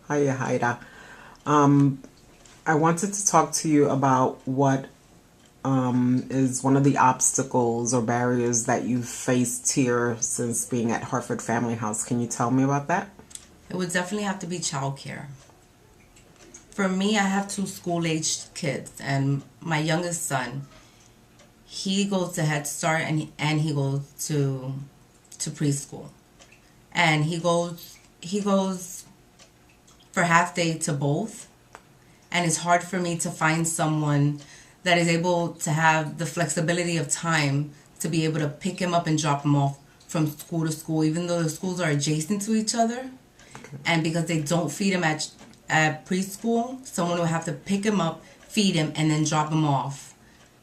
Hiya, Haida. I wanted to talk to you about what is one of the obstacles or barriers that you've faced here since being at Harford Family House. Can you tell me about that? It would definitely have to be childcare. For me, I have two school-aged kids, and my youngest son, he goes to Head Start and he goes to preschool, and he goes for half day to both, and it's hard for me to find someone that is able to have the flexibility of time to be able to pick him up and drop him off from school to school, even though the schools are adjacent to each other. And because they don't feed him at preschool, someone will have to pick him up, feed him, and then drop him off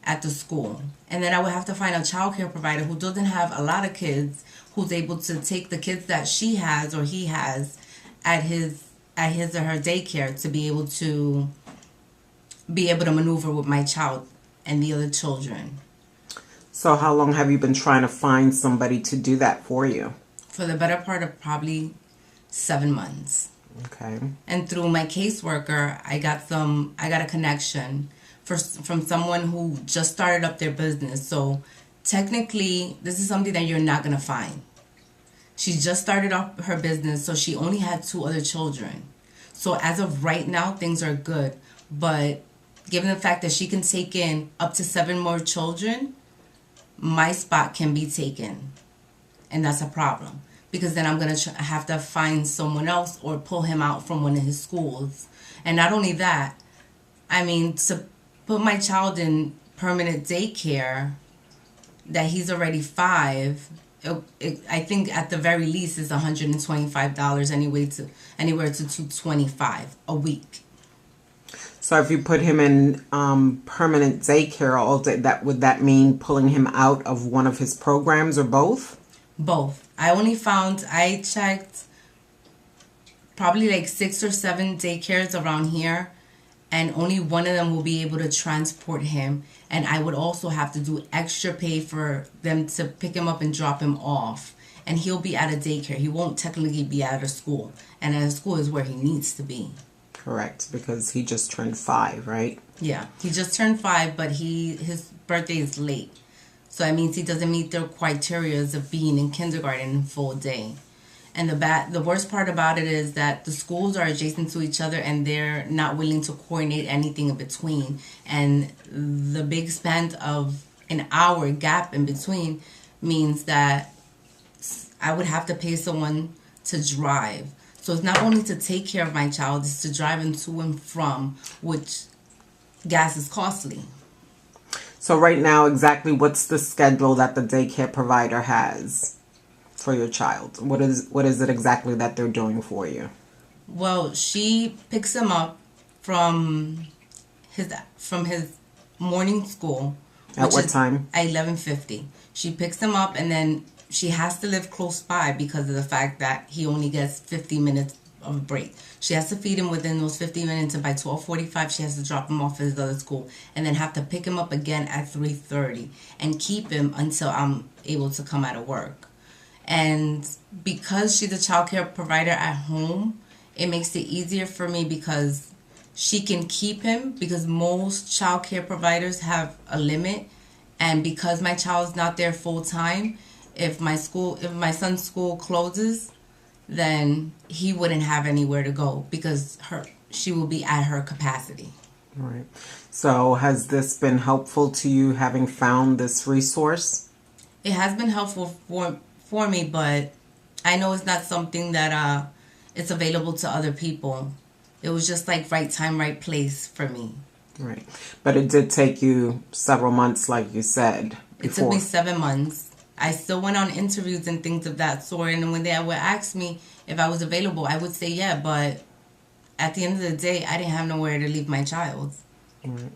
at the school. And then I would have to find a childcare provider who doesn't have a lot of kids, who's able to take the kids that she has or he has at his or her daycare to be able to maneuver with my child and the other children. So, how long have you been trying to find somebody to do that for you? For the better part of probably 7 months. Okay. And through my caseworker, I got a connection from someone who just started up their business. So technically, this is something that you're not going to find. She just started up her business, so she only had 2 other children. So as of right now, things are good. But given the fact that she can take in up to 7 more children, my spot can be taken. And that's a problem. Because then I'm going to have to find someone else or pull him out from one of his schools. And not only that, I mean, to put my child in permanent daycare, that he's already 5, I think at the very least is $125 anywhere to $225 a week. So, if you put him in permanent daycare all day, would that mean pulling him out of one of his programs or both? Both. I checked probably like 6 or 7 daycares around here, and only one of them will be able to transport him. And I would also have to do extra pay for them to pick him up and drop him off. And he'll be at a daycare. He won't technically be at a school. And at a school is where he needs to be. Correct, because he just turned 5, right? Yeah, he just turned 5, but his birthday is late. So that means he doesn't meet the criteria of being in kindergarten in full day. And the worst part about it is that the schools are adjacent to each other and they're not willing to coordinate anything in between. And the big span of an hour gap in between means that I would have to pay someone to drive. So it's not only to take care of my child, it's to drive him to and from, which gas is costly. So right now, exactly what's the schedule that the daycare provider has for your child? What is it exactly that they're doing for you? Well, she picks him up from his morning school. At what time? At 11:50. She picks him up, and then she has to live close by because of the fact that he only gets 50 minutes of a break. She has to feed him within those 50 minutes, and by 12:45 she has to drop him off at his other school, and then have to pick him up again at 3:30 and keep him until I'm able to come out of work. And because she's a childcare provider at home, it makes it easier for me because she can keep him, because most childcare providers have a limit, and because my child's not there full time, if my son's school closes, then he wouldn't have anywhere to go because she will be at her capacity. Right. So has this been helpful to you, having found this resource? It has been helpful for me, but I know it's not something that it's available to other people. It was just like right time, right place for me. Right. But it did take you several months, like you said, before. It took me 7 months. I still went on interviews and things of that sort, and when they would ask me if I was available, I would say yeah, but at the end of the day, I didn't have nowhere to leave my child. Right.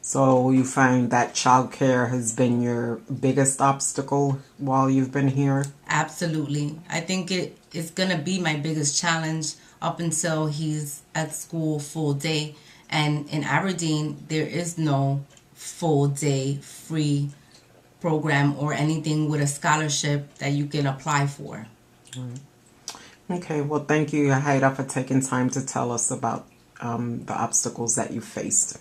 So you find that childcare has been your biggest obstacle while you've been here? Absolutely. I think it's going to be my biggest challenge up until he's at school full day. And in Aberdeen, there is no full day free program or anything with a scholarship that you can apply for. Right. Okay, well, thank you, Haida, for taking time to tell us about the obstacles that you faced.